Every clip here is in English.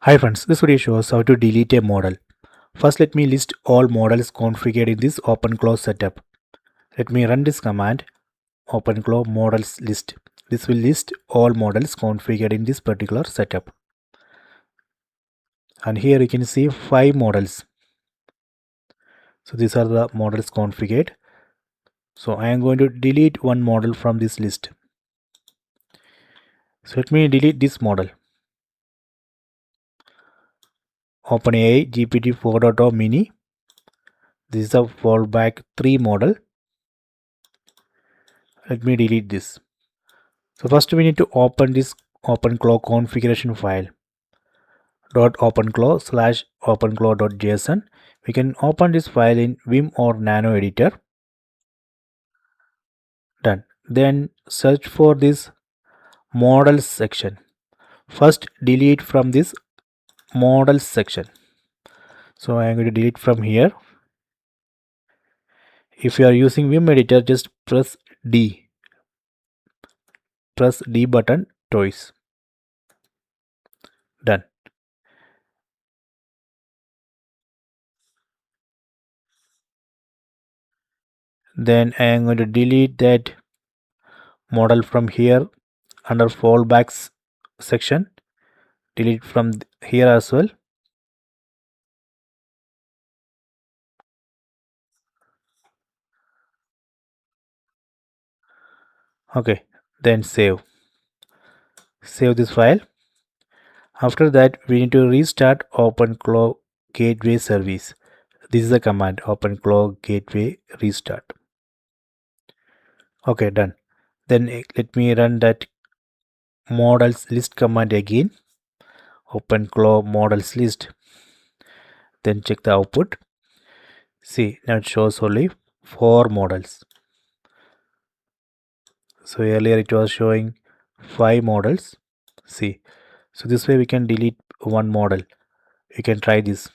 Hi friends, this video shows how to delete a model. First let me list all models configured in this OpenClaw setup. Let me run this command OpenClaw models list. This will list all models configured in this particular setup. And here you can see 5 models. So these are the models configured. So I am going to delete one model from this list. So let me delete this model. OpenAI GPT 4.0 mini. This is a fallback 3 model. Let me delete this. So first we need to open this OpenClaw configuration file .openclaw/openclaw.json. We can open this file in Vim or Nano editor. Done. Then search for this models section. First delete from this models section. So I am going to delete from here. If you are using Vim editor, just press D. Press D button twice. Done. Then I am going to delete that model from here under fallbacks section. Delete from here as well. Okay, then save this file. After that we need to restart OpenClaw gateway service. This is the command OpenClaw gateway restart. Okay, done. Then let me run that models list command again. OpenClaw models list. Then check the output. See, now it shows only 4 models. So earlier it was showing 5 models. See, so this way we can delete one model. You can try this.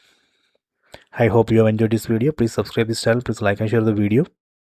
I hope you have enjoyed this video. Please subscribe this channel. Please like and share the video.